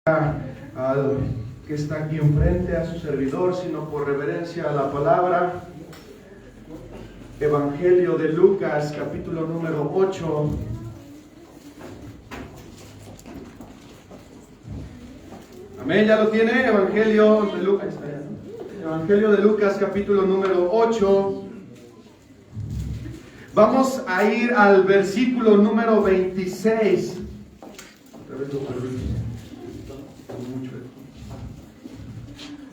al que está aquí enfrente, a su servidor, sino por reverencia a la palabra. Evangelio de Lucas, capítulo número 8. Amén, ¿ya lo tiene? Evangelio de Lucas. Evangelio de Lucas, capítulo número 8. Vamos a ir al versículo número 26. Otra vez lo perdí.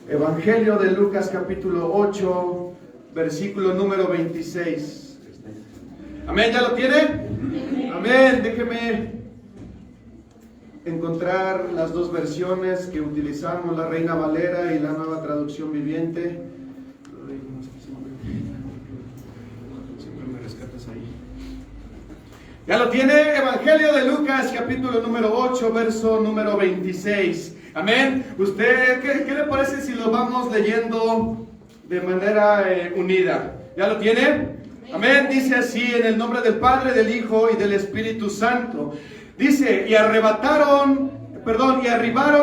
Evangelio de Lucas capítulo 8, versículo número 26. Amén, ¿ya lo tiene? Amén, déjeme encontrar las dos versiones que utilizamos, la Reina Valera y la Nueva Traducción Viviente. Siempre me rescatas ahí. ¿Ya lo tiene? Evangelio de Lucas capítulo número 8, verso número 26. Amén. ¿Usted qué le parece si lo vamos leyendo de manera unida? ¿Ya lo tiene? Amén. Dice así, en el nombre del Padre, del Hijo y del Espíritu Santo. Dice, y arribaron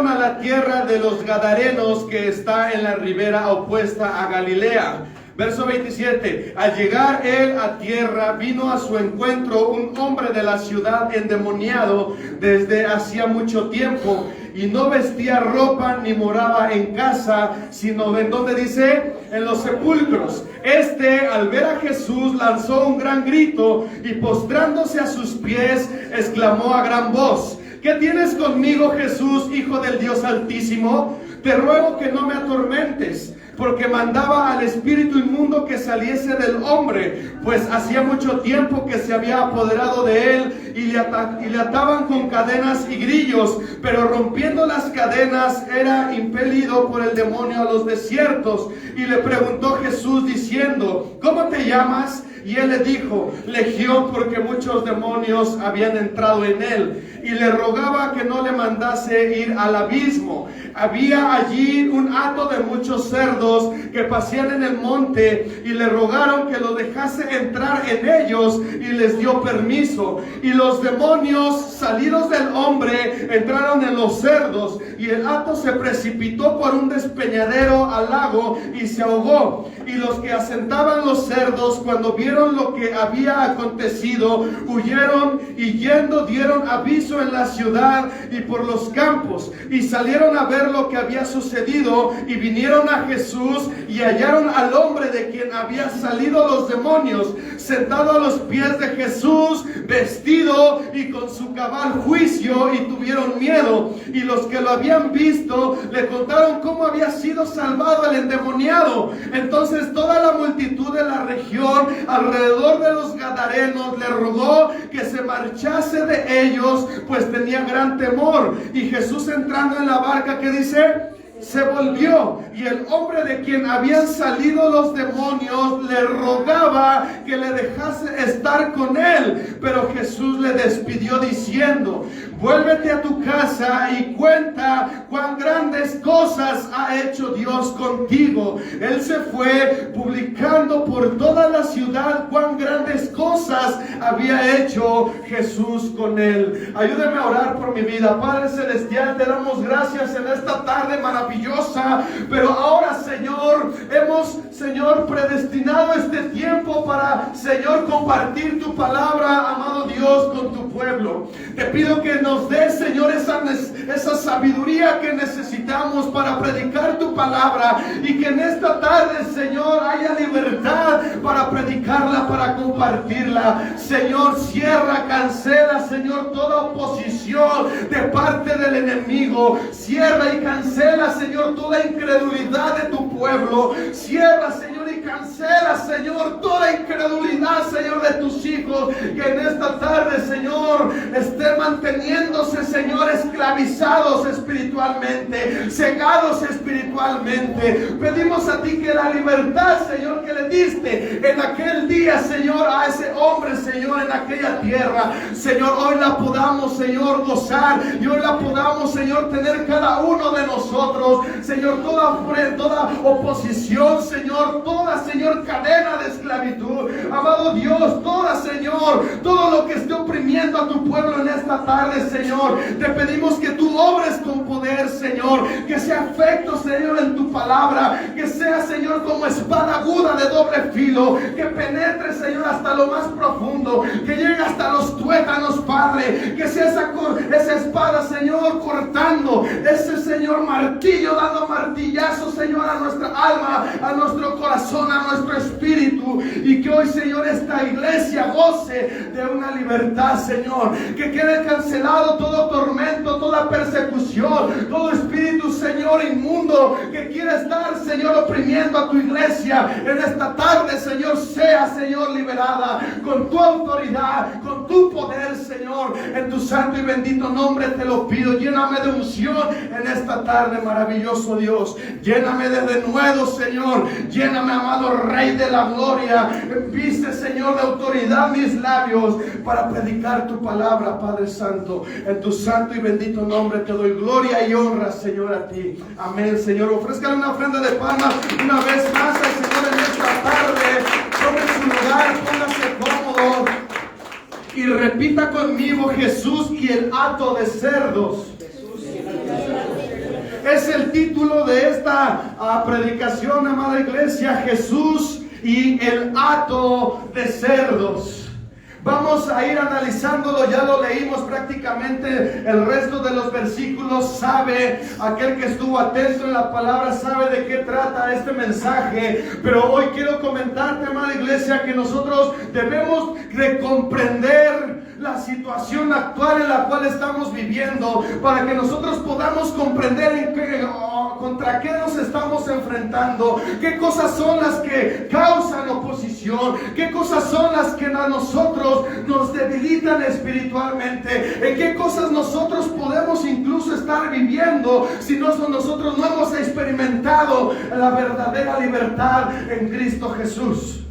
a la tierra de los Gadarenos, que está en la ribera opuesta a Galilea. Verso 27, al llegar él a tierra, vino a su encuentro un hombre de la ciudad endemoniado desde hacía mucho tiempo, y no vestía ropa ni moraba en casa, sino en donde dice, en los sepulcros. Este, al ver a Jesús, lanzó un gran grito y postrándose a sus pies, exclamó a gran voz: ¿qué tienes conmigo, Jesús, Hijo del Dios Altísimo? Te ruego que no me atormentes, porque mandaba al espíritu inmundo que saliese del hombre, pues hacía mucho tiempo que se había apoderado de él, y le ataban con cadenas y grillos, pero rompiendo las cadenas era impelido por el demonio a los desiertos. Y le preguntó Jesús diciendo: ¿cómo te llamas? Y él le dijo: Legión, porque muchos demonios habían entrado en él. Y le rogaba que no le mandase ir al abismo. Había allí un hato de muchos cerdos que pasían en el monte, y le rogaron que lo dejase entrar en ellos, y les dio permiso. Y los demonios, salidos del hombre, entraron en los cerdos, y el hato se precipitó por un despeñadero al lago y se ahogó. Y los que asentaban los cerdos, cuando vieron lo que había acontecido, huyeron, y yendo dieron aviso en la ciudad y por los campos, y salieron a ver lo que había sucedido, y vinieron a Jesús y hallaron al hombre de quien había salido los demonios, sentado a los pies de Jesús, vestido y con su cabal juicio, y tuvieron miedo. Y los que lo habían visto le contaron cómo había sido salvado el endemoniado. Entonces toda la multitud de la región alrededor de los Gadarenos le rogó que se marchase de ellos, pues tenía gran temor. Y Jesús, entrando en la barca, ¿qué dice? Se volvió, y el hombre de quien habían salido los demonios le rogaba que le dejase estar con él. Pero Jesús le despidió diciendo: vuélvete a tu casa y cuenta cuán grandes cosas ha hecho Dios contigo. Él se fue publicando por toda la ciudad cuán grandes cosas había hecho Jesús con él. Ayúdame a orar por mi vida. Padre Celestial, te damos gracias en esta tarde maravillosa, pero ahora, Señor, hemos, Señor, predestinado este tiempo para, Señor, compartir tu palabra, amado Dios, con tu pueblo. Te pido que nos des, Señor, esa sabiduría que necesitamos para predicar tu palabra, y que en esta tarde, Señor, haya libertad para predicarla, para compartirla. Señor, cierra, cancela, Señor, toda oposición de parte del enemigo. Cierra y cancela, Señor, toda incredulidad de tu pueblo. Cierra, Señor, y cancela, Señor, toda incredulidad, Señor, de tus hijos, que en esta tarde, Señor, estén manteniéndose, Señor, esclavizados espiritualmente, cegados espiritualmente. Pedimos a ti que la libertad, Señor, que le diste en aquel día, Señor, a ese hombre, Señor, en aquella tierra, Señor, hoy la podamos, Señor, gozar, y hoy la podamos, Señor, tener cada uno de nosotros. Señor, toda oposición, Señor, toda, toda, Señor, cadena de esclavitud. Amado Dios, toda, Señor, todo lo que esté oprimiendo a tu pueblo en esta tarde, Señor, te pedimos que tú obres con poder, Señor, que sea efecto, Señor, en tu palabra, que sea, Señor, como espada aguda de doble filo, que penetre, Señor, hasta lo más profundo, que llegue hasta los tuétanos, Padre, que sea esa espada, Señor, cortando, ese, Señor, martillo, dando martillazo, Señor, a nuestra alma, a nuestro corazón, a nuestro espíritu, y que hoy, Señor, esta iglesia goce de una libertad, Señor, que quede cancelado todo tormento, toda persecución, todo espíritu, Señor, inmundo, que quiere estar, Señor, oprimiendo a tu iglesia en esta tarde, Señor, sea, Señor, liberada con tu autoridad, con tu poder, Señor, en tu santo y bendito nombre te lo pido. Lléname de unción en esta tarde, maravilloso Dios. Lléname de denuedo, Señor. Lléname, amado Rey de la gloria. Viste, Señor, de autoridad mis labios para predicar tu palabra, Padre Santo. En tu santo y bendito nombre te doy gloria y honra, Señor, a ti. Amén, Señor. Ofrézcale una ofrenda de palmas una vez más al Señor en esta tarde. Tome su lugar, póngase cómodo y repita conmigo: Jesús y el hato de cerdos. Es el título de esta predicación, amada iglesia: Jesús y el hato de cerdos. Vamos a ir analizándolo, ya lo leímos prácticamente el resto de los versículos. Sabe, aquel que estuvo atento en la palabra sabe de qué trata este mensaje. Pero hoy quiero comentarte, amada iglesia, que nosotros debemos de comprender la situación actual en la cual estamos viviendo, para que nosotros podamos comprender contra qué nos estamos enfrentando, qué cosas son las que causan oposición, qué cosas son las que a nosotros nos debilitan espiritualmente, en qué cosas nosotros podemos incluso estar viviendo si nosotros no hemos experimentado la verdadera libertad en Cristo Jesús.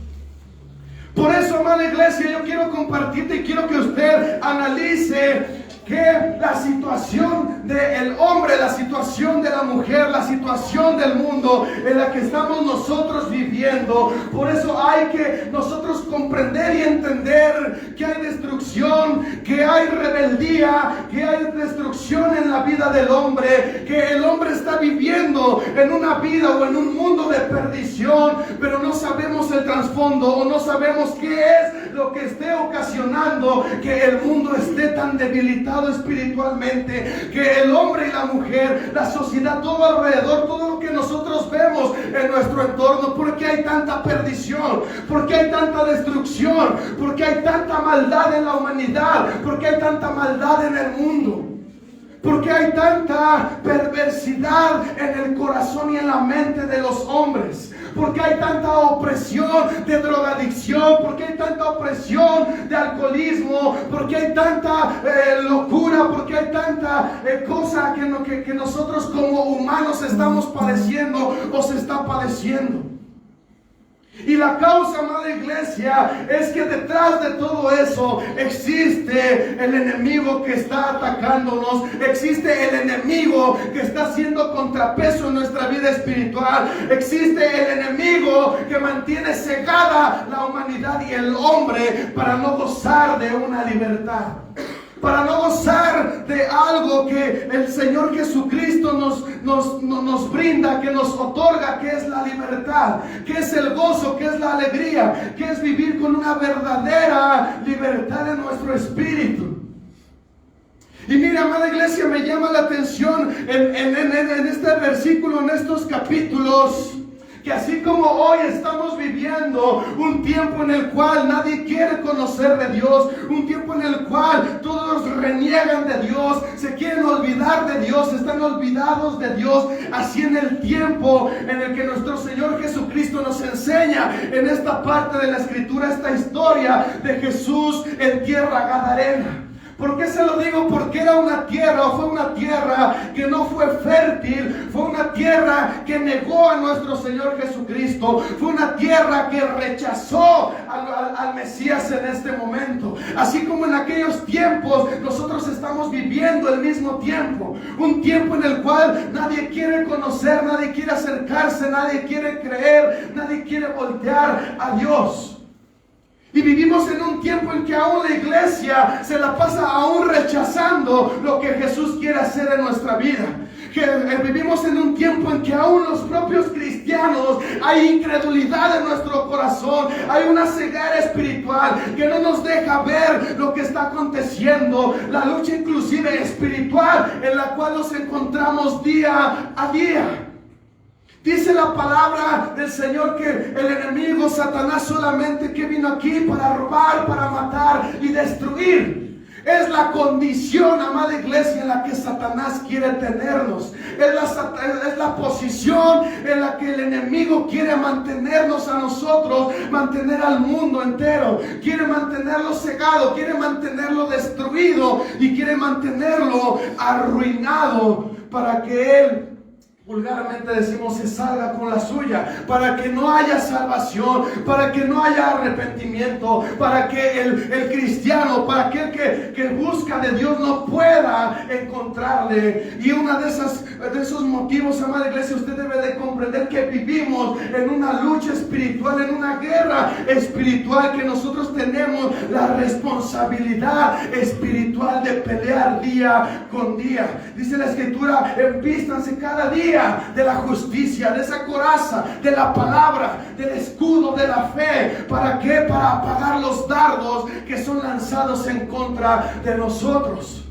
Por eso, amada iglesia, yo quiero compartirte y quiero que usted analice que la situación del hombre, la situación de la mujer, la situación del mundo en la que estamos nosotros viviendo. Por eso hay que nosotros comprender y entender que hay destrucción, que hay rebeldía, que hay destrucción en la vida del hombre, que el hombre está viviendo en una vida o en un mundo de perdición, pero no sabemos el trasfondo o no sabemos qué es lo que esté ocasionando que el mundo esté tan debilitado espiritualmente, que el hombre y la mujer, la sociedad, todo alrededor, todo lo que nosotros vemos en nuestro entorno. ¿Por qué hay tanta perdición? ¿Por qué hay tanta destrucción? ¿Por qué hay tanta maldad en la humanidad? ¿Por qué hay tanta maldad en el mundo? ¿Por qué hay tanta perversidad en el corazón y en la mente de los hombres? ¿Por qué hay tanta opresión de drogadicción? ¿Por qué hay tanta opresión de alcoholismo? ¿Por qué hay tanta locura? ¿Por qué hay tanta cosa que nosotros como humanos estamos padeciendo o se está padeciendo? Y la causa, amada iglesia, es que detrás de todo eso existe el enemigo que está atacándonos, existe el enemigo que está haciendo contrapeso en nuestra vida espiritual, existe el enemigo que mantiene cegada la humanidad y el hombre para no gozar de una libertad, para no gozar de algo que el Señor Jesucristo nos brinda, que nos otorga, que es la libertad, que es el gozo, que es la alegría, que es vivir con una verdadera libertad en nuestro espíritu. Y mira, amada iglesia, me llama la atención en este versículo, en estos capítulos, que así como hoy estamos viviendo un tiempo en el cual nadie quiere conocer de Dios, un tiempo en el cual todos reniegan de Dios, se quieren olvidar de Dios, están olvidados de Dios, así en el tiempo en el que nuestro Señor Jesucristo nos enseña en esta parte de la Escritura, esta historia de Jesús en tierra gadarena. ¿Por qué se lo digo? Porque era una tierra, o fue una tierra que no fue fértil, fue una tierra que negó a nuestro Señor Jesucristo, fue una tierra que rechazó al Mesías en este momento. Así como en aquellos tiempos, nosotros estamos viviendo el mismo tiempo, un tiempo en el cual nadie quiere conocer, nadie quiere acercarse, nadie quiere creer, nadie quiere voltear a Dios. Y vivimos en un tiempo en que aún la iglesia se la pasa aún rechazando lo que Jesús quiere hacer en nuestra vida. Vivimos en un tiempo en que aún los propios cristianos hay incredulidad en nuestro corazón, hay una ceguera espiritual que no nos deja ver lo que está aconteciendo, la lucha inclusive espiritual en la cual nos encontramos día a día. Dice la palabra del Señor que el enemigo, Satanás, solamente que vino aquí para robar, para matar y destruir. Es la condición, amada iglesia, en la que Satanás quiere tenernos. Es la posición en la que el enemigo quiere mantenernos a nosotros, mantener al mundo entero. Quiere mantenerlo cegado, quiere mantenerlo destruido y quiere mantenerlo arruinado para que él, vulgarmente decimos, se salga con la suya, para que no haya salvación, para que no haya arrepentimiento, para que el cristiano, para aquel que busca de Dios no pueda encontrarle. Y uno de esos motivos, amada iglesia, usted debe de comprender que vivimos en una lucha espiritual, en una guerra espiritual, que nosotros tenemos la responsabilidad espiritual de pelear día con día. Dice la Escritura: envístanse cada día de la justicia, de esa coraza, de la palabra, del escudo de la fe. ¿Para qué? Para apagar los dardos que son lanzados en contra de nosotros.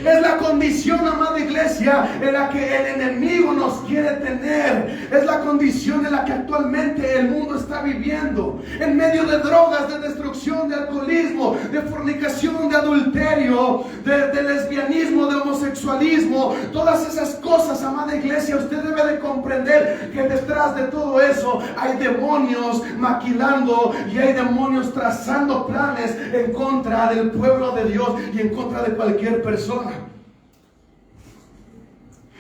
Es la condición, amada iglesia, en la que el enemigo nos quiere tener. Es la condición en la que actualmente el mundo está viviendo. En medio de drogas, de destrucción, de alcoholismo, de fornicación, de adulterio, de lesbianismo, de homosexualismo. Todas esas cosas, amada iglesia, usted debe de comprender que detrás de todo eso hay demonios maquilando y hay demonios trazando planes en contra del pueblo de Dios y en contra de cualquier persona.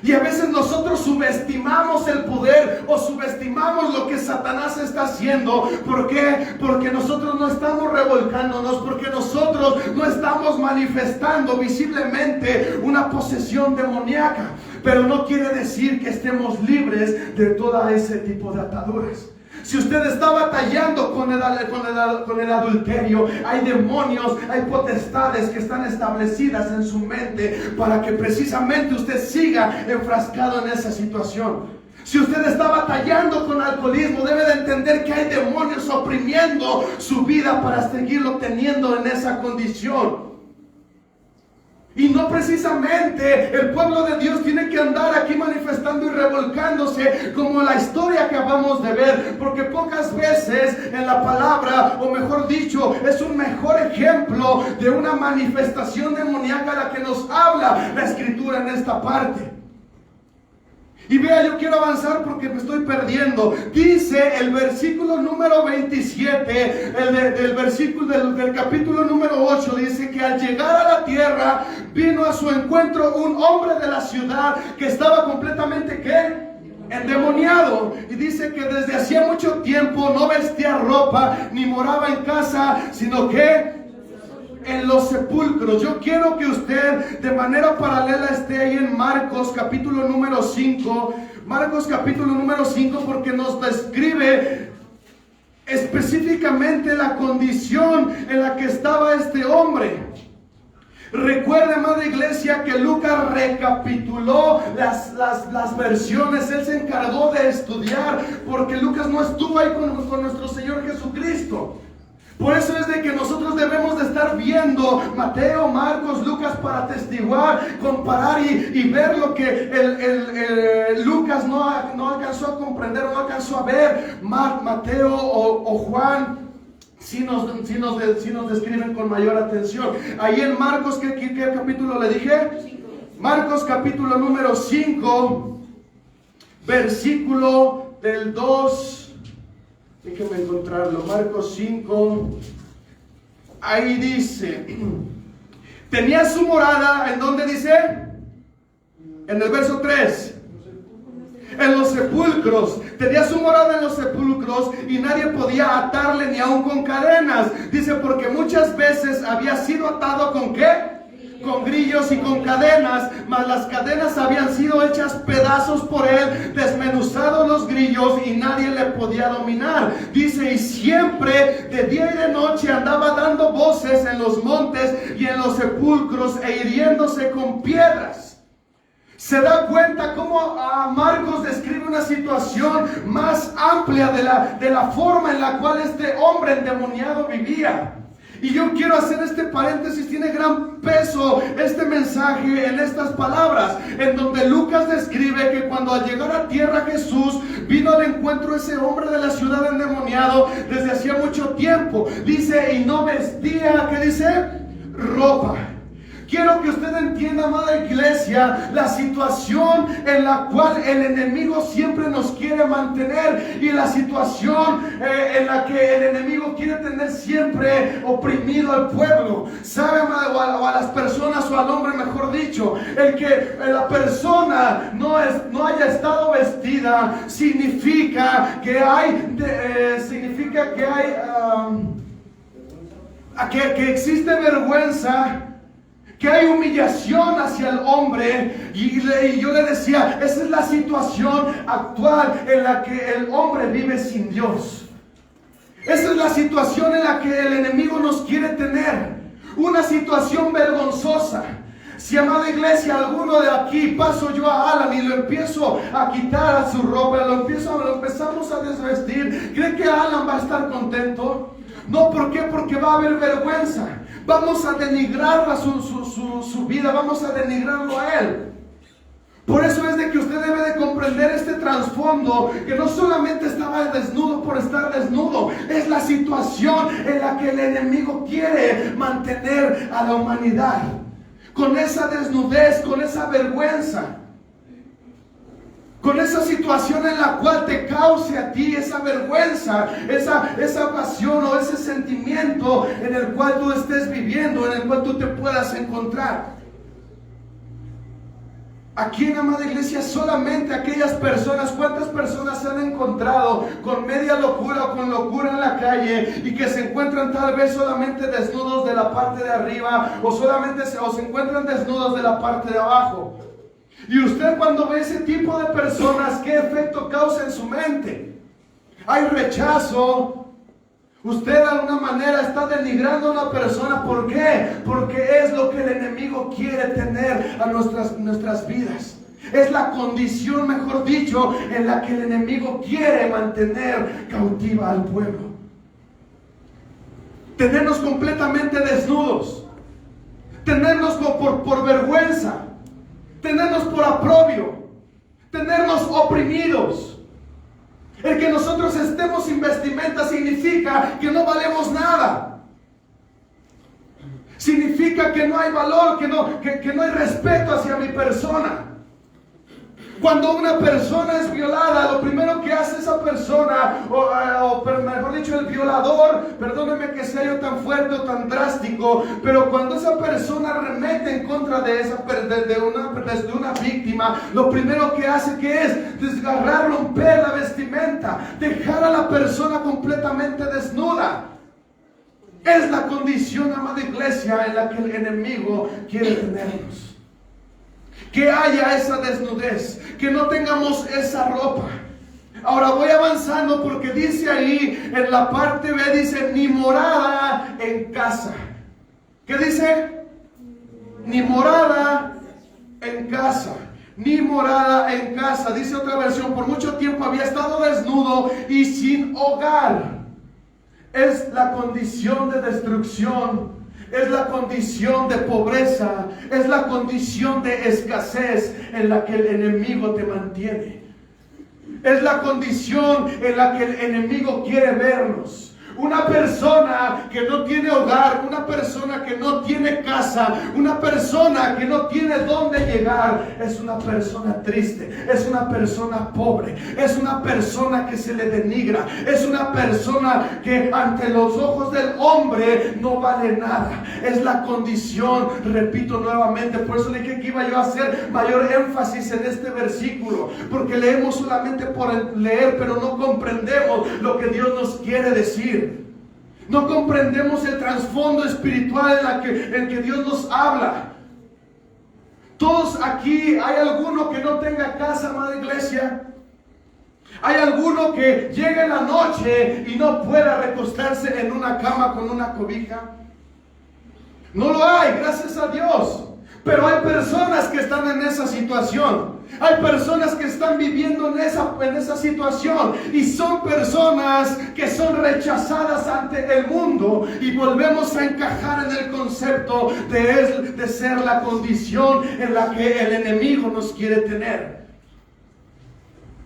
Y a veces nosotros subestimamos el poder o subestimamos lo que Satanás está haciendo. ¿Por qué? Porque nosotros no estamos revolcándonos, porque nosotros no estamos manifestando visiblemente una posesión demoníaca. Pero no quiere decir que estemos libres de todo ese tipo de ataduras. Si usted está batallando con el adulterio, hay demonios, hay potestades que están establecidas en su mente para que precisamente usted siga enfrascado en esa situación. Si usted está batallando con alcoholismo, debe de entender que hay demonios oprimiendo su vida para seguirlo teniendo en esa condición. Y no precisamente el pueblo de Dios tiene que andar aquí manifestando y revolcándose como la historia que acabamos de ver, porque pocas veces en la palabra, o mejor dicho, es un mejor ejemplo de una manifestación demoníaca la que nos habla la Escritura en esta parte. Y vea, yo quiero avanzar porque me estoy perdiendo. Dice el versículo número 27, del versículo del capítulo número 8, dice que al llegar a la tierra vino a su encuentro un hombre de la ciudad que estaba completamente, ¿qué? Endemoniado. Y dice que desde hacía mucho tiempo no vestía ropa ni moraba en casa, sino que en los sepulcros. Yo quiero que usted de manera paralela esté ahí en Marcos capítulo número 5. Marcos capítulo número 5, porque nos describe específicamente la condición en la que estaba este hombre. Recuerde, amada iglesia, que Lucas recapituló las versiones. Él se encargó de estudiar, porque Lucas no estuvo ahí con nuestro Señor Jesucristo. Por eso es de que nosotros debemos de estar viendo Mateo, Marcos, Lucas para atestiguar, comparar y ver lo que Lucas no alcanzó a comprender, no alcanzó a ver. Mateo o Juan sí nos describen con mayor atención. Ahí en Marcos, ¿qué capítulo le dije? Marcos capítulo número 5, versículo del 2. Déjenme encontrarlo. Marcos 5. Ahí dice: Tenía su morada, ¿en dónde dice? En el verso 3. En los sepulcros. Tenía su morada en los sepulcros y nadie podía atarle ni aun con cadenas. Dice, porque muchas veces había sido atado ¿con qué? Con grillos y con cadenas, mas las cadenas habían sido hechas pedazos por él, desmenuzados los grillos y nadie le podía dominar. Dice, y siempre de día y de noche andaba dando voces en los montes y en los sepulcros e hiriéndose con piedras. Se da cuenta cómo Marcos describe una situación más amplia de la forma en la cual este hombre endemoniado vivía. Y yo quiero hacer este paréntesis, tiene gran peso este mensaje en estas palabras, en donde Lucas describe que cuando al llegar a tierra Jesús vino al encuentro ese hombre de la ciudad endemoniado desde hacía mucho tiempo. Dice, y no vestía, ¿qué dice? Ropa. Quiero que usted entienda, amada iglesia, la situación en la cual el enemigo siempre nos quiere mantener y la situación en la que el enemigo quiere tener siempre oprimido al pueblo. ¿Sabe, amada? O a las personas o al hombre, mejor dicho. El que la persona no haya estado vestida significa que hay que existe vergüenza, que hay humillación hacia el hombre. Y yo le decía, esa es la situación actual en la que el hombre vive sin Dios. Esa es la situación en la que el enemigo nos quiere tener. Una situación vergonzosa. Si, amada iglesia, alguno de aquí paso yo a Alan y lo empiezo a quitar a su ropa, lo empezamos a desvestir, ¿cree que Alan va a estar contento? No, ¿por qué? Porque va a haber vergüenza. Vamos a denigrar su vida, vamos a denigrarlo a él. Por eso es de que usted debe de comprender este trasfondo, que no solamente estaba desnudo por estar desnudo, es la situación en la que el enemigo quiere mantener a la humanidad, con esa desnudez, con esa vergüenza, con esa situación en la cual te cause a ti esa vergüenza, esa pasión o ese sentimiento en el cual tú estés viviendo, en el cual tú te puedas encontrar. Aquí en amada iglesia, solamente aquellas personas, ¿cuántas personas se han encontrado con media locura o con locura en la calle y que se encuentran tal vez solamente desnudos de la parte de arriba o se encuentran desnudos de la parte de abajo? Y usted, cuando ve ese tipo de personas, ¿qué efecto causa en su mente? Hay rechazo. Usted de alguna manera está denigrando a una persona. ¿Por qué? Porque es lo que el enemigo quiere tener a nuestras vidas. Es la condición, mejor dicho, en la que el enemigo quiere mantener cautiva al pueblo. Tenernos completamente desnudos. Tenernos por vergüenza. Tenernos por aprobio, tenernos oprimidos. El que nosotros estemos sin vestimenta significa que no valemos nada. Significa que no hay valor, que no hay respeto hacia mi persona. Cuando una persona es violada, lo primero que hace esa persona, o mejor dicho, el violador, perdónenme que sea yo tan fuerte o tan drástico, pero cuando esa persona arremete en contra de una víctima, lo primero que hace que es desgarrar, romper la vestimenta, dejar a la persona completamente desnuda. Es la condición, amada iglesia, en la que el enemigo quiere tenernos. Que haya esa desnudez, que no tengamos esa ropa. Ahora voy avanzando porque dice ahí en la parte B, dice, ni morada en casa. ¿Qué dice? Ni morada en casa. Ni morada en casa. Dice otra versión, por mucho tiempo había estado desnudo y sin hogar. Es la condición de destrucción. Es la condición de pobreza, es la condición de escasez en la que el enemigo te mantiene. Es la condición en la que el enemigo quiere vernos. Una persona que no tiene hogar, una persona que no tiene casa, una persona que no tiene dónde llegar, es una persona triste, es una persona pobre, es una persona que se le denigra, es una persona que ante los ojos del hombre no vale nada. Es la condición, repito nuevamente, por eso le dije que iba yo a hacer mayor énfasis en este versículo, porque leemos solamente por leer, pero no comprendemos lo que Dios nos quiere decir. No comprendemos el trasfondo espiritual en que Dios nos habla. Todos aquí, ¿hay alguno que no tenga casa, amada iglesia? ¿Hay alguno que llegue en la noche y no pueda recostarse en una cama con una cobija? No lo hay, gracias a Dios. Pero hay personas que están en esa situación. Hay personas que están viviendo en esa situación. Y son personas que son rechazadas ante el mundo. Y volvemos a encajar en el concepto de ser la condición en la que el enemigo nos quiere tener.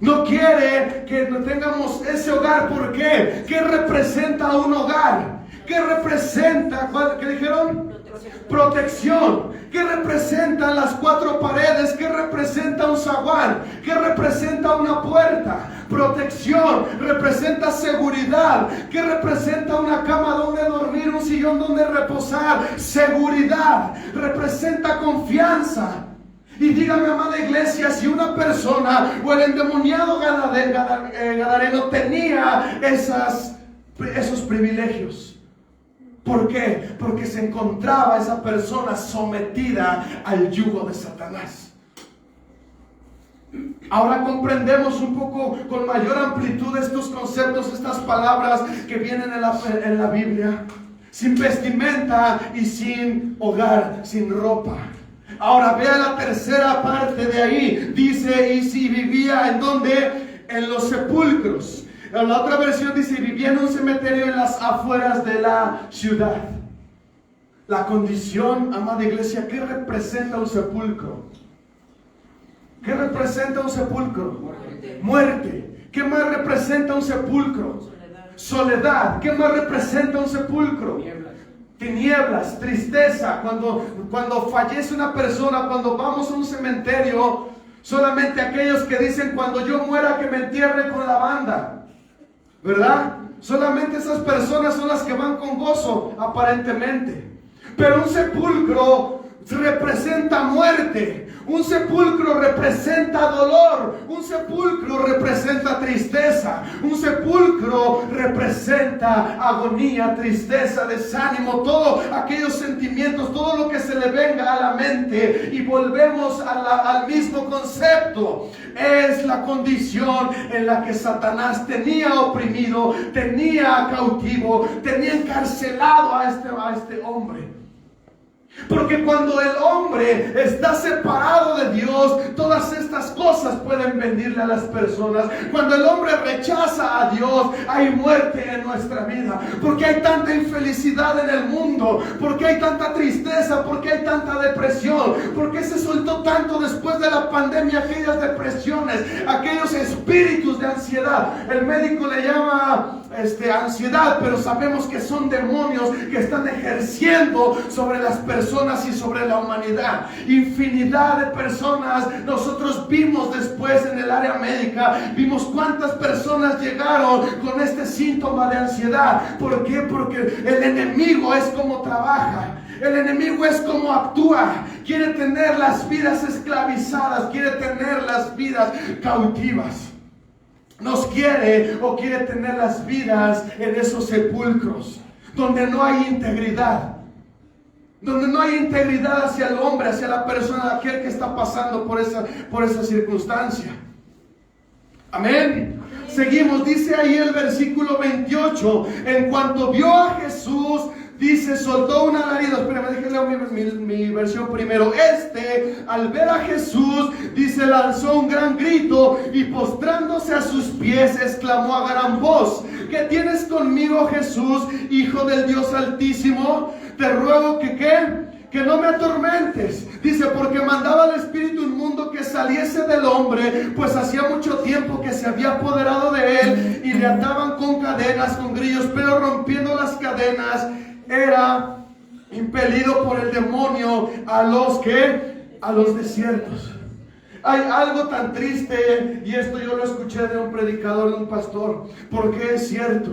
No quiere que tengamos ese hogar. ¿Por qué? ¿Qué representa un hogar? ¿Qué representa? ¿Qué dijeron? Protección. ¿Qué representan las cuatro paredes? ¿Qué representa un zaguán? ¿Qué representa una puerta? Protección. Representa seguridad. ¿Qué representa una cama donde dormir? Un sillón donde reposar. Seguridad. Representa confianza. Y dígame, amada iglesia, si una persona o el endemoniado gadareno tenía esos privilegios. ¿Por qué? Porque se encontraba esa persona sometida al yugo de Satanás. Ahora comprendemos un poco con mayor amplitud estos conceptos, estas palabras que vienen en la Biblia. Sin vestimenta y sin hogar, sin ropa. Ahora vea la tercera parte de ahí. Dice, y si vivía ¿en dónde? En los sepulcros. En la otra versión dice, vivía en un cementerio en las afueras de la ciudad. La condición, amada iglesia, ¿qué representa un sepulcro? ¿Qué representa un sepulcro? Muerte. ¿Qué más representa un sepulcro? Soledad. ¿Qué más representa un sepulcro? Tinieblas, tristeza. Cuando fallece una persona, cuando vamos a un cementerio, solamente aquellos que dicen, cuando yo muera que me entierren con la banda. ¿Verdad? Solamente esas personas son las que van con gozo, aparentemente. Pero un sepulcro representa muerte. Un sepulcro representa dolor. Un sepulcro representa tristeza. Un sepulcro representa agonía, tristeza, desánimo, todos aquellos sentimientos, todo lo que se le venga a la mente. Y volvemos al mismo concepto. Es la condición en la que Satanás tenía oprimido, tenía cautivo, tenía encarcelado a este hombre. Porque cuando el hombre está separado de Dios, todas estas cosas pueden venirle a las personas. Cuando el hombre rechaza a Dios, hay muerte en nuestra vida. Porque hay tanta infelicidad en el mundo, porque hay tanta tristeza, porque hay tanta depresión, porque se soltó tanto después de la pandemia aquellas depresiones, aquellos espíritus de ansiedad. El médico le llama ansiedad, pero sabemos que son demonios que están ejerciendo sobre las personas y sobre la humanidad. Infinidad de personas. Nosotros vimos después en el área médica, vimos cuántas personas llegaron con este síntoma de ansiedad. ¿Por qué? Porque el enemigo es como trabaja. El enemigo es como actúa. Quiere tener las vidas esclavizadas, quiere tener las vidas cautivas. Nos quiere tener las vidas en esos sepulcros donde no hay integridad, donde no hay integridad hacia el hombre, hacia la persona, aquel que está pasando por esa circunstancia. Amén. Seguimos, dice ahí el versículo 28, en cuanto vio a Jesús, dice, soltó un alarido. Espérame, déjenme mi versión primero. Al ver a Jesús, dice, lanzó un gran grito y postrándose a sus pies, exclamó a gran voz, ¿qué tienes conmigo, Jesús, Hijo del Dios Altísimo? Te ruego que que no me atormentes. Dice, porque mandaba al espíritu inmundo que saliese del hombre, pues hacía mucho tiempo que se había apoderado de él, y le ataban con cadenas, con grillos, pero rompiendo las cadenas, era impelido por el demonio a los desiertos. Hay algo tan triste, y esto yo lo escuché de un predicador, de un pastor, porque es cierto.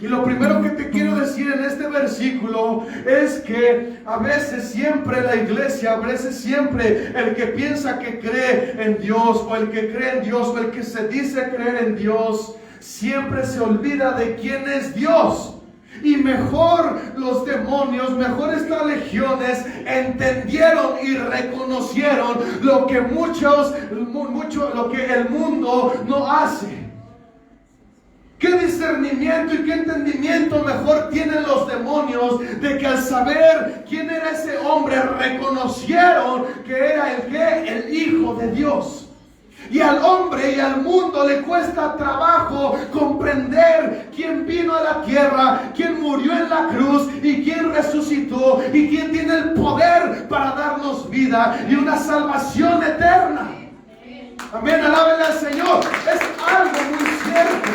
Y lo primero que te quiero decir en este versículo es que a veces siempre la iglesia, a veces siempre el que piensa que cree en Dios, o el que cree en Dios, o el que se dice creer en Dios, siempre se olvida de quién es Dios. Y mejor los demonios, mejor estas legiones entendieron y reconocieron lo que lo que el mundo no hace. ¿Qué discernimiento y qué entendimiento mejor tienen los demonios de que al saber quién era ese hombre reconocieron que era el Hijo de Dios? Y al hombre y al mundo le cuesta trabajo comprender quién vino a la tierra, quién murió en la cruz y quién resucitó y quién tiene el poder para darnos vida y una salvación eterna. Amén, alábenle al Señor. Es algo muy cierto.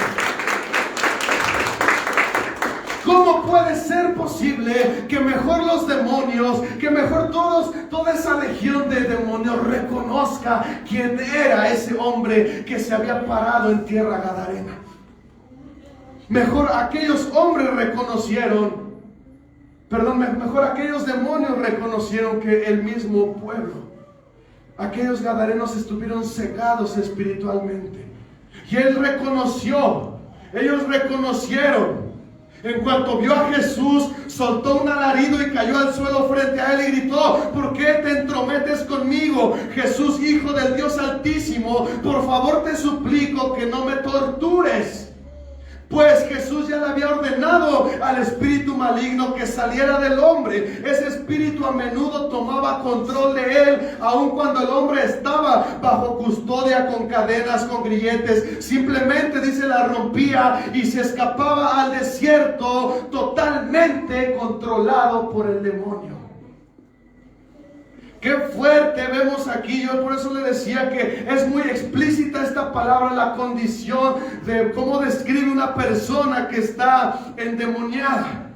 ¿Cómo puede ser posible que mejor los demonios, que mejor toda esa legión de demonios reconozca quién era ese hombre que se había parado en tierra gadarena? Mejor aquellos hombres mejor aquellos demonios reconocieron que el mismo pueblo. Aquellos gadarenos estuvieron cegados espiritualmente. Y ellos reconocieron. En cuanto vio a Jesús, soltó un alarido y cayó al suelo frente a él y gritó: ¿por qué te entrometes conmigo, Jesús, Hijo del Dios Altísimo? Por favor te suplico que no me tortures. Pues Jesús ya le había ordenado al espíritu maligno que saliera del hombre. Ese espíritu a menudo tomaba control de él, aun cuando el hombre estaba bajo custodia, con cadenas, con grilletes. Simplemente, dice, la rompía y se escapaba al desierto totalmente controlado por el demonio. Qué fuerte vemos aquí. Yo por eso le decía que es muy explícita esta palabra, la condición de cómo describe una persona que está endemoniada.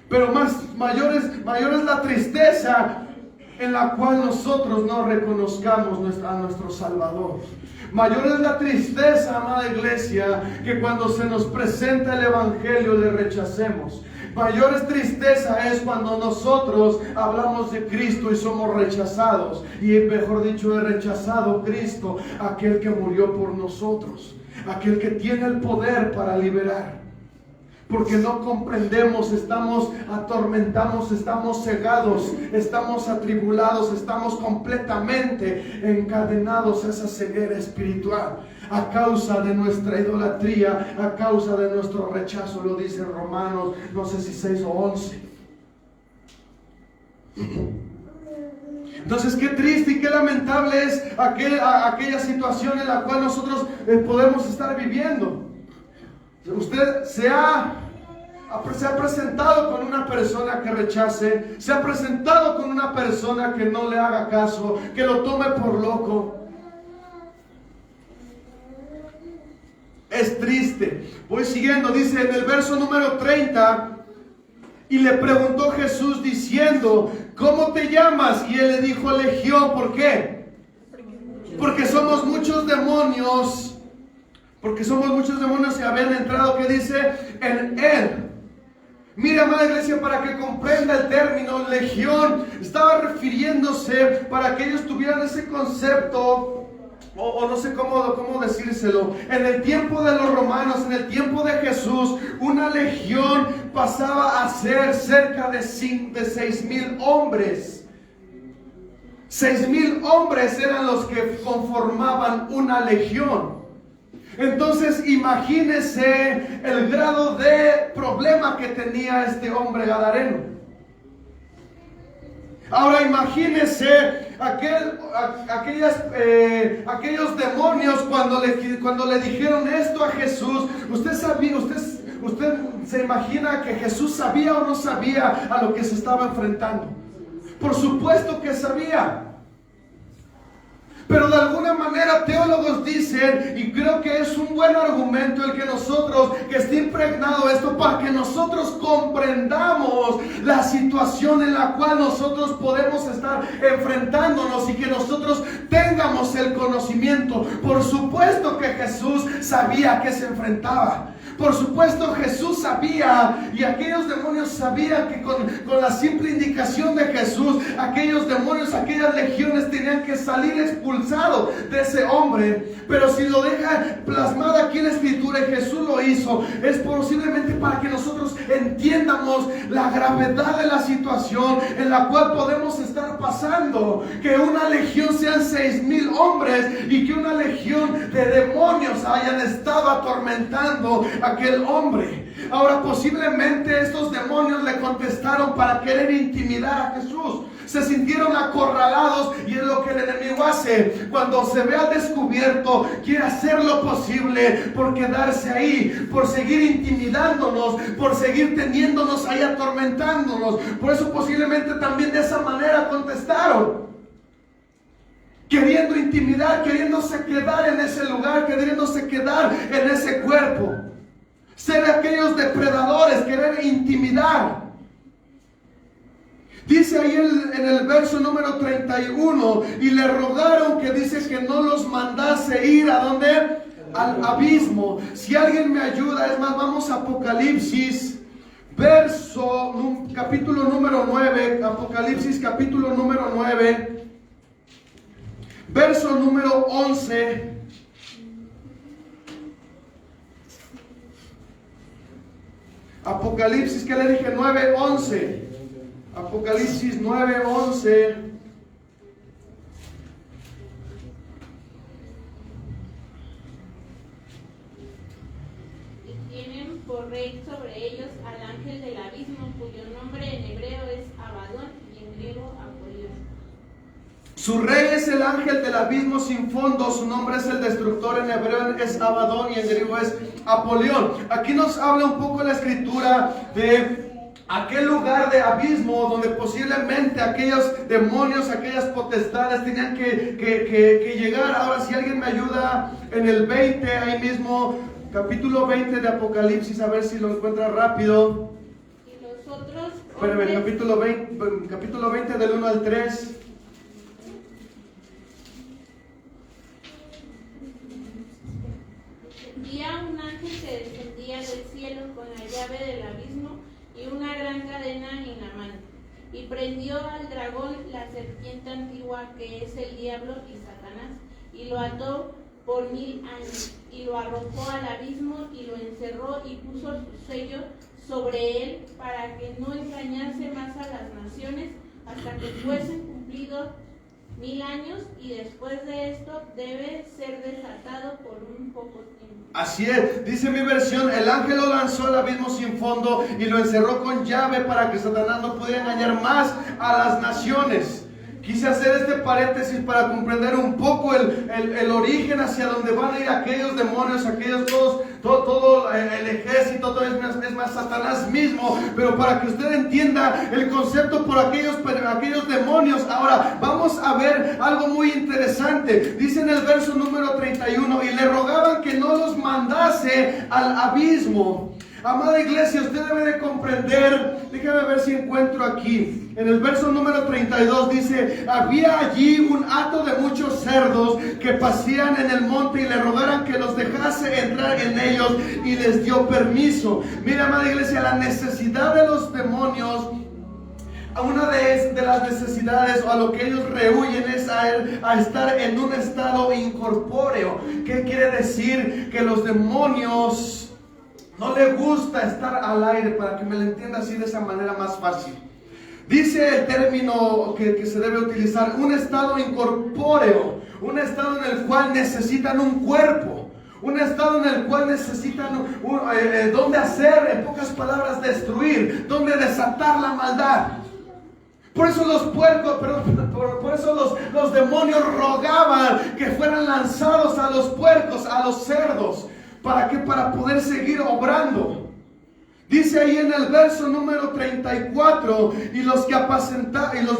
Pero mayor es la tristeza en la cual nosotros no reconozcamos a nuestro Salvador. Mayor es la tristeza, amada iglesia, que cuando se nos presenta el Evangelio le rechacemos. Mayor tristeza es cuando nosotros hablamos de Cristo y somos rechazados. Y mejor dicho, he rechazado Cristo, aquel que murió por nosotros, aquel que tiene el poder para liberar. Porque no comprendemos, estamos atormentados, estamos cegados, estamos atribulados, estamos completamente encadenados a esa ceguera espiritual. A causa de nuestra idolatría, a causa de nuestro rechazo, lo dice Romanos, no sé si 6 o 11. Entonces, qué triste y qué lamentable es aquella situación en la cual nosotros podemos estar viviendo. Usted se ha presentado con una persona que rechace, se ha presentado con una persona que no le haga caso, que lo tome por loco. Es triste. Voy siguiendo, dice en el verso número 30, y le preguntó Jesús diciendo: ¿cómo te llamas? Y él le dijo: Legión. ¿Por qué? Porque somos muchos demonios. Porque somos muchos demonios y habían entrado, que dice, en él. Mira, amada iglesia, para que comprenda el término legión, estaba refiriéndose, para que ellos tuvieran ese concepto, o no sé cómo decírselo. En el tiempo de los romanos, en el tiempo de Jesús, una legión pasaba a ser cerca de 6,000 hombres. 6,000 hombres eran los que conformaban una legión. Entonces imagínese el grado de problema que tenía este hombre gadareno. Ahora imagínese aquellos demonios cuando le dijeron esto a Jesús. Usted ¿Usted se imagina que Jesús sabía o no sabía a lo que se estaba enfrentando? Por supuesto que sabía. Pero de alguna manera teólogos dicen, y creo que es un buen argumento el que nosotros, que esté impregnado esto, para que nosotros comprendamos la situación en la cual nosotros podemos estar enfrentándonos y que nosotros tengamos el conocimiento. Por supuesto que Jesús sabía a qué se enfrentaba. Por supuesto Jesús sabía, y aquellos demonios sabían que con la simple indicación de Jesús, aquellos demonios, aquellas legiones tenían que salir expulsados de ese hombre. Pero si lo deja plasmado aquí en la Escritura y Jesús lo hizo, es posiblemente para que nosotros entiendamos la gravedad de la situación en la cual podemos estar pasando. Que una legión sean 6,000 hombres y que una legión de demonios hayan estado atormentando a aquel hombre. Ahora posiblemente estos demonios le contestaron para querer intimidar a Jesús. Se sintieron acorralados, y es lo que el enemigo hace cuando se ve al descubierto. Quiere hacer lo posible por quedarse ahí, por seguir intimidándonos, por seguir teniéndonos ahí, atormentándonos. Por eso posiblemente también de esa manera contestaron, queriendo intimidar, queriéndose quedar en ese lugar, queriéndose quedar en ese cuerpo. Ser aquellos depredadores, querer intimidar. Dice ahí en el verso número 31, y le rogaron, que dice que no los mandase ir ¿a dónde? Al abismo. Si alguien me ayuda, es más, vamos a Apocalipsis, capítulo número 9, Apocalipsis capítulo número 9, verso número 11. Apocalipsis, ¿qué le dije? 9:11. Apocalipsis 9:11. Y tienen por rey sobre ellos al ángel del abismo, cuyo nombre en hebreo es Abadón y en griego Apolión. Su rey es el ángel del abismo sin fondo, su nombre es el destructor, en hebreo es Abadón y en griego es Apolión. Aquí nos habla un poco la escritura de aquel lugar de abismo donde posiblemente aquellos demonios, aquellas potestades tenían que llegar. Ahora, si alguien me ayuda en el 20, ahí mismo, capítulo 20 de Apocalipsis, a ver si lo encuentra rápido. Y los otros Espérame, capítulo 20 del 1 al 3. Sentía un ángel que descendía del cielo con la llave del abismo y una gran cadena en la mano, y prendió al dragón, la serpiente antigua, que es el diablo y Satanás, y lo ató por 1000 años, y lo arrojó al abismo, y lo encerró, y puso su sello sobre él, para que no engañase más a las naciones, hasta que fuesen cumplidos 1000 años, y después de esto debe ser desatado por un poco tiempo. Así es, dice mi versión, el ángel lo lanzó al abismo sin fondo y lo encerró con llave para que Satanás no pudiera engañar más a las naciones. Quise hacer este paréntesis para comprender un poco el origen hacia donde van a ir aquellos demonios, aquellos todo el ejército, todo es más Satanás mismo, pero para que usted entienda el concepto por aquellos demonios. Ahora vamos a ver algo muy interesante. Dice en el verso número 31, y le rogaban que no los mandase al abismo. Amada iglesia, usted debe de comprender, déjame ver si encuentro aquí, en el verso número 32 dice, había allí un hato de muchos cerdos que pasían en el monte, y le rogaran que los dejase entrar en ellos, y les dio permiso. Mira, amada iglesia, la necesidad de los demonios, una de las necesidades o a lo que ellos rehuyen es a estar en un estado incorpóreo. ¿Qué quiere decir? Que los demonios no le gusta estar al aire, para que me lo entienda así de esa manera más fácil. Dice el término que se debe utilizar, un estado incorpóreo, un estado en el cual necesitan un cuerpo, un estado en el cual necesitan donde hacer, en pocas palabras, destruir, donde desatar la maldad. Por eso los puercos, por eso los demonios rogaban que fueran lanzados a los puercos, a los cerdos. ¿Para qué? Para poder seguir obrando. Dice ahí en el verso número 34, y los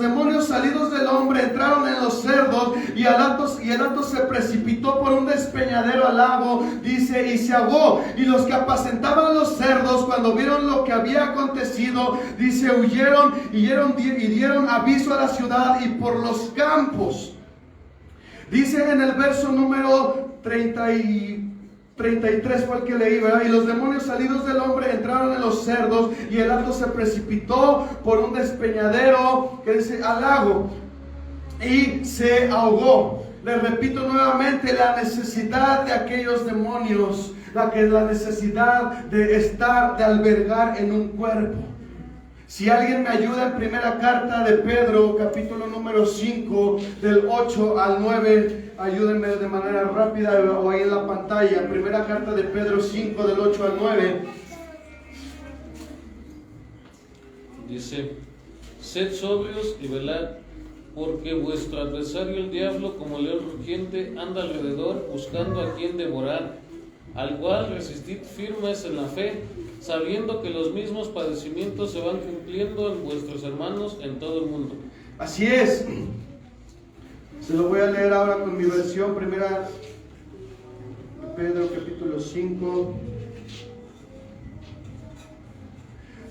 demonios salidos del hombre entraron en los cerdos, y el hato se precipitó por un despeñadero al lago, dice, y se ahogó. Y los que apacentaban los cerdos, cuando vieron lo que había acontecido, dice, huyeron y dieron aviso a la ciudad y por los campos. Dice en el verso número 33 fue el que leí, ¿verdad? Y los demonios salidos del hombre entraron en los cerdos, y el hato se precipitó por un despeñadero, que dice, al lago, y se ahogó. Les repito nuevamente, la necesidad de aquellos demonios, la necesidad de albergar en un cuerpo. Si alguien me ayuda en primera carta de Pedro, capítulo número 5, del 8 al 9, ayúdenme de manera rápida o ahí en la pantalla. Primera carta de Pedro 5, del 8 al 9. Dice, sed sobrios y velad, porque vuestro adversario el diablo, como león rugiente, anda alrededor buscando a quien devorar, al cual resistid firmes en la fe, sabiendo que los mismos padecimientos se van cumpliendo en vuestros hermanos en todo el mundo. Así es. Se lo voy a leer ahora con mi versión, primera Pedro capítulo 5.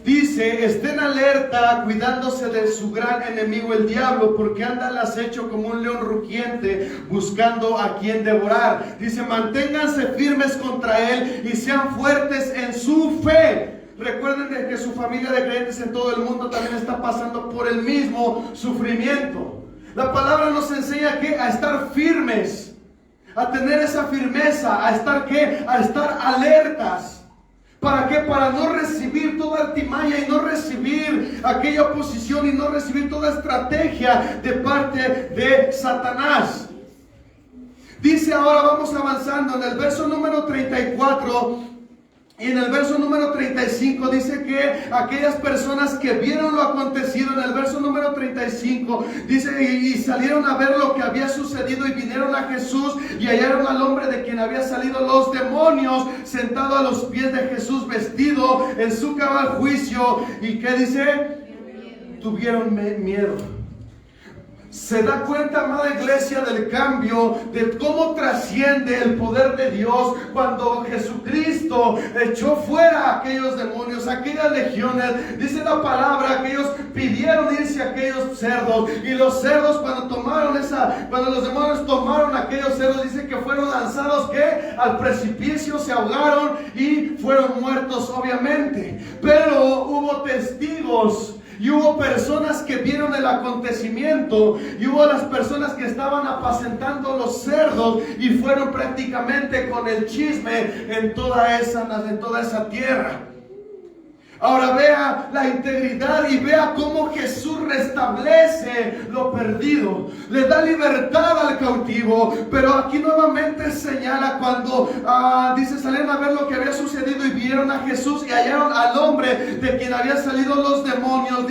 Dice, estén alerta, cuidándose de su gran enemigo el diablo, porque anda al acecho como un león rugiente, buscando a quien devorar. Dice, manténganse firmes contra él y sean fuertes en su fe. Recuerden de que su familia de creyentes en todo el mundo también está pasando por el mismo sufrimiento. La palabra nos enseña que a estar firmes, a tener esa firmeza, a estar alertas. ¿Para qué? Para no recibir toda artimaña y no recibir aquella oposición y no recibir toda estrategia de parte de Satanás. Dice ahora, vamos avanzando en el verso número 34 y en el verso número 35 dice que aquellas personas que vieron lo acontecido, en el verso número 35 dice, y salieron a ver lo que había sucedido y vinieron a Jesús y hallaron al hombre de quien había salido los demonios sentado a los pies de Jesús, vestido en su cabal juicio. ¿Y qué dice? Tuvieron miedo. Se da cuenta, amada iglesia, del cambio, de cómo trasciende el poder de Dios cuando Jesucristo echó fuera a aquellos demonios, aquellas legiones. Dice la palabra que ellos pidieron irse a aquellos cerdos, y los cerdos cuando los demonios tomaron a aquellos cerdos, dice que fueron lanzados al precipicio, se ahogaron y fueron muertos, obviamente. Pero hubo testigos. Y hubo personas que vieron el acontecimiento, y hubo las personas que estaban apacentando los cerdos y fueron prácticamente con el chisme en toda esa tierra. Ahora vea la integridad y vea cómo Jesús restablece lo perdido. Le da libertad al cautivo. Pero aquí nuevamente señala cuando dice, salieron a ver lo que había sucedido y vieron a Jesús y hallaron al hombre de quien habían salido los demonios.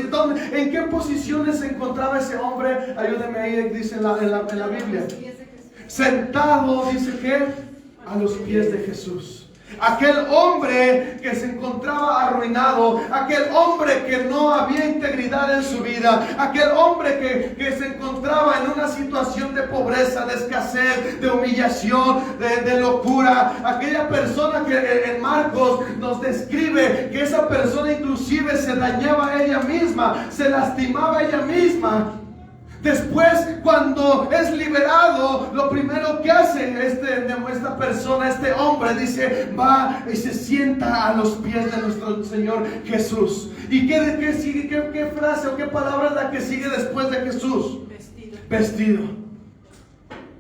¿En qué posiciones se encontraba ese hombre? Ayúdeme ahí, dice en la Biblia. Sentado, dice que a los pies de Jesús. Aquel hombre que se encontraba arruinado, aquel hombre que no había integridad en su vida, aquel hombre que se encontraba en una situación de pobreza, de escasez, de humillación, de locura, aquella persona que en Marcos nos describe que esa persona inclusive se dañaba a ella misma, se lastimaba a ella misma. Después, cuando es liberado, lo primero que hace esta persona, este hombre, dice, va y se sienta a los pies de nuestro Señor Jesús. ¿Y qué sigue? ¿Qué frase o qué palabra es la que sigue después de Jesús? Vestido.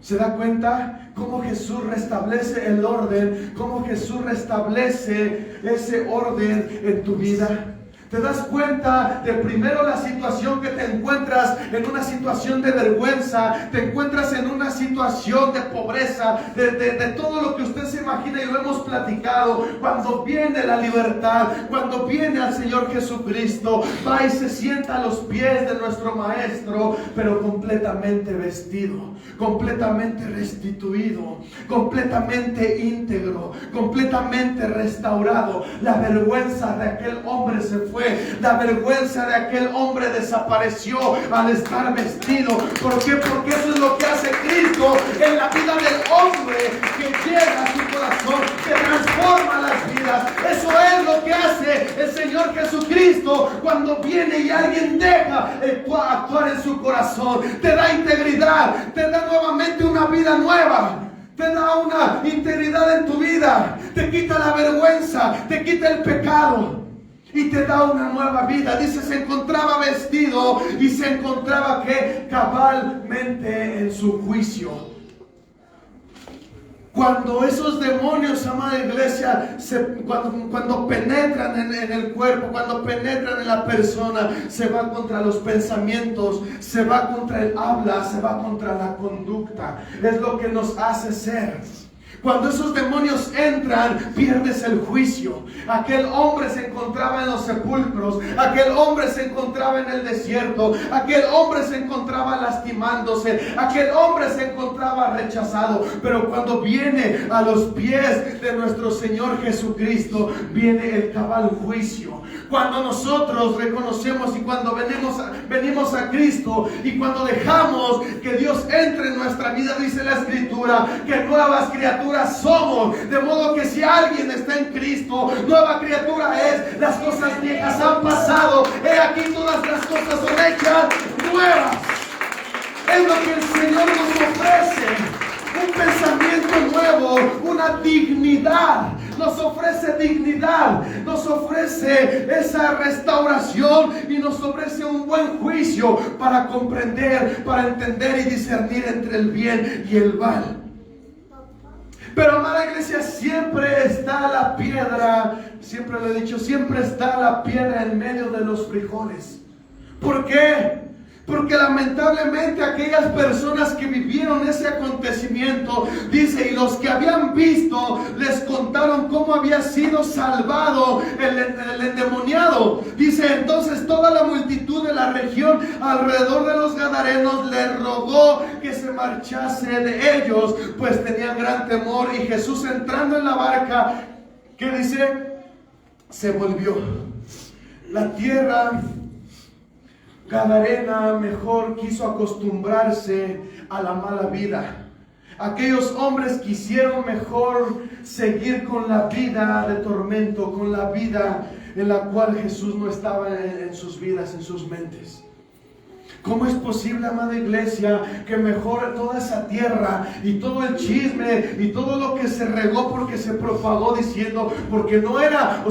¿Se da cuenta cómo Jesús restablece el orden? ¿Cómo Jesús restablece ese orden en tu vida? Te das cuenta de primero la situación que te encuentras en una situación de vergüenza, te encuentras en una situación de pobreza, de todo lo que usted se imagina y lo hemos platicado. Cuando viene la libertad, cuando viene al Señor Jesucristo, va y se sienta a los pies de nuestro Maestro, pero completamente vestido, completamente restituido, completamente íntegro, completamente restaurado. La vergüenza de aquel hombre se fue. La vergüenza de aquel hombre desapareció al estar vestido. ¿Por qué? Porque eso es lo que hace Cristo en la vida del hombre que llega a su corazón, que transforma las vidas. Eso es lo que hace el Señor Jesucristo cuando viene y alguien deja actuar en su corazón. Te da integridad, te da nuevamente una vida nueva. Te da una integridad en tu vida. Te quita la vergüenza, te quita el pecado y te da una nueva vida. Dice, se encontraba vestido y se encontraba que cabalmente en su juicio. Cuando esos demonios, amada iglesia, cuando penetran en el cuerpo, cuando penetran en la persona, se va contra los pensamientos, se va contra el habla, se va contra la conducta. Es lo que nos hace ser. Cuando esos demonios entran, pierdes el juicio. Aquel hombre se encontraba en los sepulcros, aquel hombre se encontraba en el desierto, aquel hombre se encontraba lastimándose, aquel hombre se encontraba rechazado. Pero cuando viene a los pies de nuestro Señor Jesucristo, viene el cabal juicio. Cuando nosotros reconocemos y cuando venimos a Cristo y cuando dejamos que Dios entre en nuestra vida, dice la Escritura, que nuevas criaturas somos. De modo que si alguien está en Cristo, nueva criatura es. Las cosas viejas han pasado, he aquí todas las cosas son hechas nuevas. Es lo que el Señor nos ofrece. Un pensamiento nuevo, una dignidad. Nos ofrece dignidad, nos ofrece esa restauración y nos ofrece un buen juicio para comprender, para entender y discernir entre el bien y el mal. Pero, amada iglesia, siempre está la piedra, siempre lo he dicho, siempre está la piedra en medio de los frijoles. ¿Por qué? Porque lamentablemente aquellas personas que vivieron ese acontecimiento, dice, y los que habían visto, les contaron cómo había sido salvado el endemoniado. Dice, entonces toda la multitud de la región alrededor de los gadarenos le rogó que se marchase de ellos, pues tenían gran temor. Y Jesús, entrando en la barca, ¿qué dice? Se volvió. La tierra gadarena mejor quiso acostumbrarse a la mala vida. Aquellos hombres quisieron mejor seguir con la vida de tormento, con la vida en la cual Jesús no estaba en sus vidas, en sus mentes. ¿Cómo es posible, amada iglesia, que mejor toda esa tierra y todo el chisme y todo lo que se regó porque se propagó diciendo, porque no era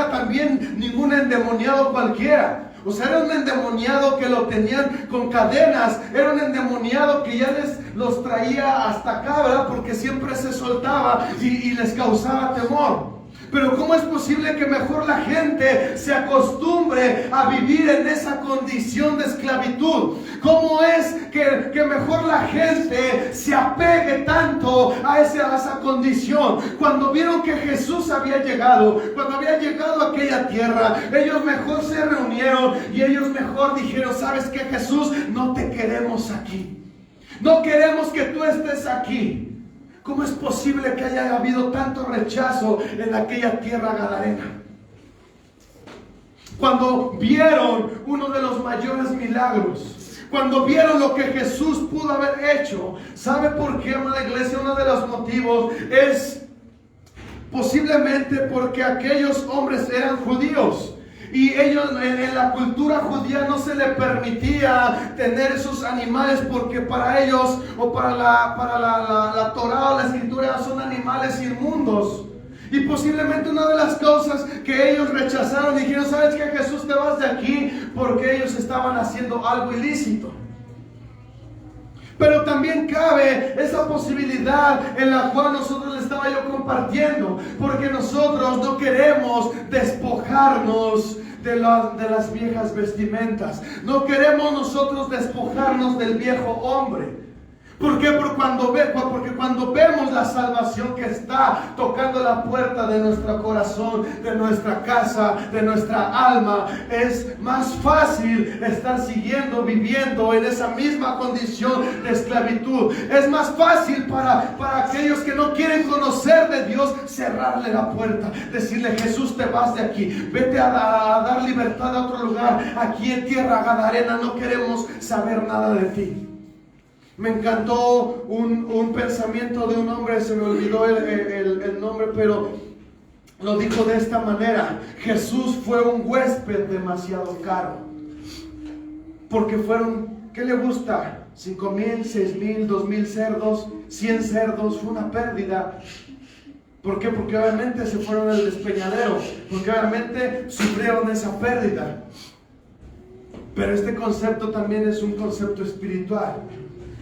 también ningún endemoniado cualquiera? O sea, era un endemoniado que lo tenían con cadenas, era un endemoniado que ya los traía hasta acá, ¿verdad? Porque siempre se soltaba y les causaba temor. Pero ¿cómo es posible que mejor la gente se acostumbre a vivir en esa condición de esclavitud? ¿Cómo es que mejor la gente se apegue tanto a esa condición? Cuando vieron que Jesús había llegado, cuando había llegado a aquella tierra, ellos mejor se reunieron y ellos mejor dijeron, ¿sabes qué, Jesús? No te queremos aquí. No queremos que tú estés aquí. ¿Cómo es posible que haya habido tanto rechazo en aquella tierra gadarena? Cuando vieron uno de los mayores milagros, cuando vieron lo que Jesús pudo haber hecho, ¿sabe por qué, amada iglesia? Uno de los motivos es posiblemente porque aquellos hombres eran judíos. Y ellos, en la cultura judía, no se les permitía tener esos animales porque para ellos, o para la Torá o la Escritura, son animales inmundos. Y posiblemente una de las cosas que ellos rechazaron, dijeron, ¿sabes qué, Jesús? Te vas de aquí, porque ellos estaban haciendo algo ilícito. Pero también cabe esa posibilidad en la cual nosotros le estaba yo compartiendo, porque nosotros no queremos despojarnos de las viejas vestimentas. No queremos nosotros despojarnos del viejo hombre. ¿Por qué? Porque cuando vemos la salvación que está tocando la puerta de nuestro corazón, de nuestra casa, de nuestra alma, es más fácil estar viviendo en esa misma condición de esclavitud. Es más fácil para aquellos que no quieren conocer de Dios, cerrarle la puerta, decirle: Jesús, te vas de aquí, vete a dar libertad a otro lugar. Aquí en tierra gadarena no queremos saber nada de ti. Me encantó un pensamiento de un hombre, se me olvidó el nombre, pero lo dijo de esta manera: Jesús fue un huésped demasiado caro. Porque fueron, ¿qué le gusta? 5,000, 6,000, 2,000 cerdos, 100 cerdos, fue una pérdida. ¿Por qué? Porque obviamente se fueron al despeñadero, porque obviamente sufrieron esa pérdida. Pero este concepto también es un concepto espiritual.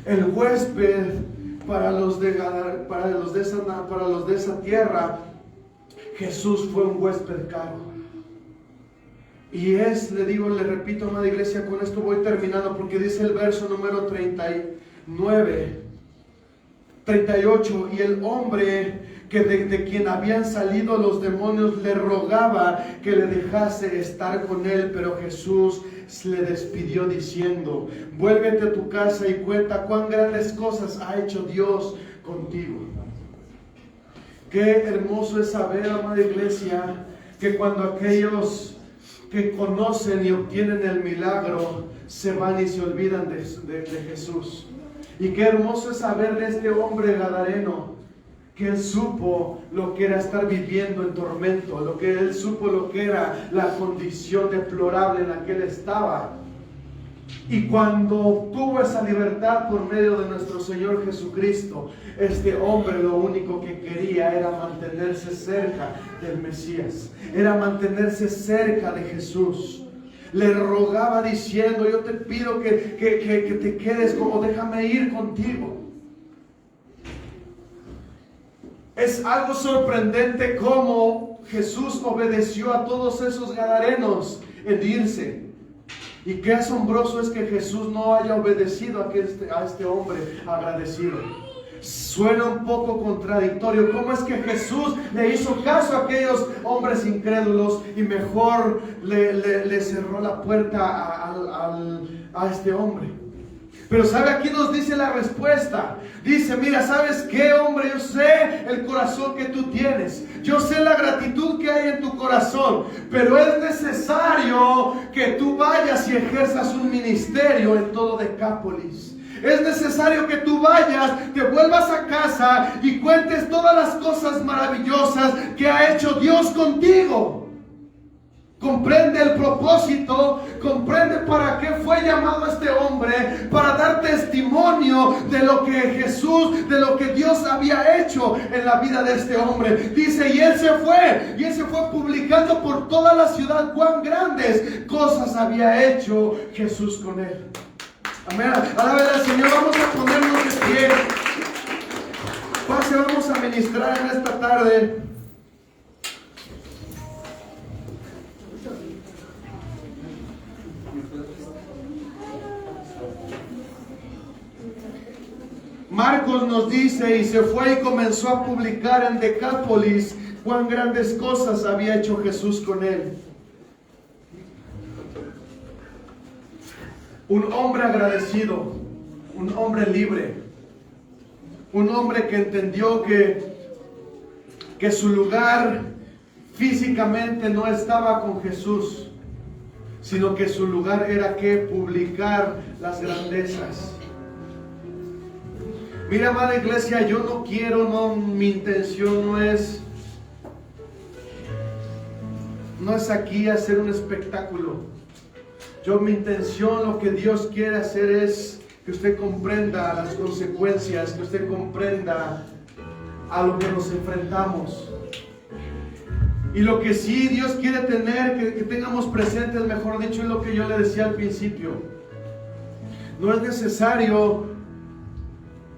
El huésped para los de esa tierra, Jesús fue un huésped caro. Y le repito, amada iglesia, con esto voy terminando, porque dice el verso número 38, y el hombre de quien habían salido los demonios le rogaba que le dejase estar con él, pero Jesús le despidió diciendo: vuélvete a tu casa y cuenta cuán grandes cosas ha hecho Dios contigo. Qué hermoso es saber, amada iglesia, que cuando aquellos que conocen y obtienen el milagro se van y se olvidan de Jesús. Y qué hermoso es saber de este hombre gadareno, que él supo lo que era estar viviendo en tormento, él supo lo que era la condición deplorable en la que él estaba. Y cuando obtuvo esa libertad por medio de nuestro Señor Jesucristo, este hombre lo único que quería era mantenerse cerca del Mesías, era mantenerse cerca de Jesús. Le rogaba diciendo: yo te pido que te quedes, como déjame ir contigo. Es algo sorprendente cómo Jesús obedeció a todos esos gadarenos en irse. Y qué asombroso es que Jesús no haya obedecido a este hombre agradecido. Suena un poco contradictorio. ¿Cómo es que Jesús le hizo caso a aquellos hombres incrédulos y mejor le cerró la puerta a este hombre? Pero ¿sabe? Aquí nos dice la respuesta. Dice: mira, ¿sabes qué, hombre? Yo sé el corazón que tú tienes. Yo sé la gratitud que hay en tu corazón. Pero es necesario que tú vayas y ejerzas un ministerio en todo Decápolis. Es necesario que tú vayas, te vuelvas a casa y cuentes todas las cosas maravillosas que ha hecho Dios contigo. Comprende el propósito, comprende para qué fue llamado este hombre, para dar testimonio de lo que Jesús, de lo que Dios había hecho en la vida de este hombre. Dice: y él se fue publicando por toda la ciudad cuán grandes cosas había hecho Jesús con él. Amén. Alaben al Señor. Vamos a ponernos de pie. Pase, vamos a ministrar en esta tarde. Marcos nos dice: y se fue y comenzó a publicar en Decápolis cuán grandes cosas había hecho Jesús con él. Un hombre agradecido, un hombre libre, un hombre que entendió que su lugar físicamente no estaba con Jesús, sino que su lugar era que publicar las grandezas. Mira, amada iglesia, yo no quiero, mi intención no es aquí hacer un espectáculo. Mi intención, lo que Dios quiere hacer es que usted comprenda las consecuencias, que usted comprenda a lo que nos enfrentamos. Y lo que sí Dios quiere tener, que tengamos presentes, mejor dicho, es lo que yo le decía al principio. No es necesario,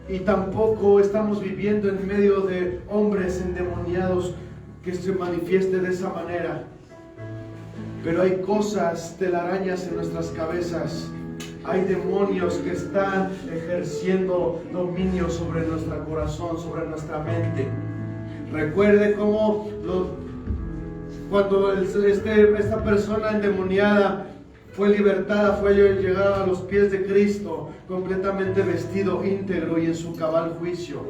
y tampoco estamos viviendo en medio de hombres endemoniados que se manifieste de esa manera. Pero hay cosas, telarañas en nuestras cabezas. Hay demonios que están ejerciendo dominio sobre nuestro corazón, sobre nuestra mente. Recuerde cómo cuando esta persona endemoniada fue libertada, fue llegada a los pies de Cristo, completamente vestido, íntegro y en su cabal juicio.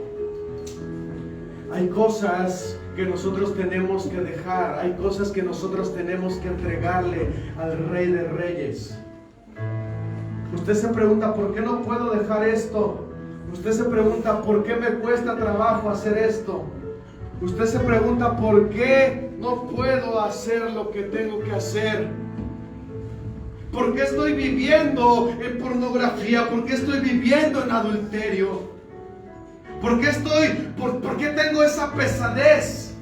Hay cosas que nosotros tenemos que dejar, hay cosas que nosotros tenemos que entregarle al Rey de Reyes. Usted se pregunta, ¿por qué no puedo dejar esto? Usted se pregunta, ¿por qué me cuesta trabajo hacer esto? Usted se pregunta, ¿por qué no puedo hacer lo que tengo que hacer? ¿Por qué estoy viviendo en pornografía? ¿Por qué estoy viviendo en adulterio? ¿Por qué tengo esa pesadez?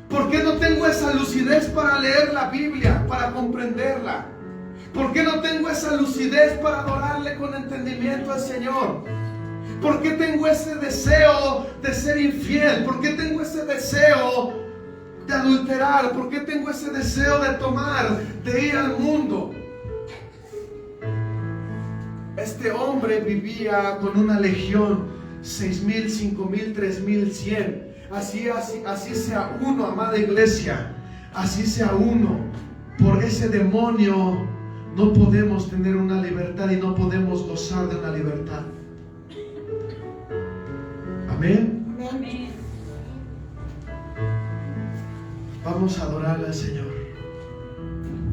¿Por qué no tengo esa lucidez para leer la Biblia, para comprenderla? ¿Por qué no tengo esa lucidez para adorarle con entendimiento al Señor? ¿Por qué tengo ese deseo de ser infiel? ¿Por qué tengo ese deseo de adulterar? ¿Por qué tengo ese deseo de tomar, de ir al mundo? Este hombre vivía con una legión, 6,000, 5,000, 3,100. Así sea uno, amada iglesia, así sea uno. Por ese demonio no podemos tener una libertad y no podemos gozar de una libertad. Amén. Amén. Vamos a adorarle al Señor.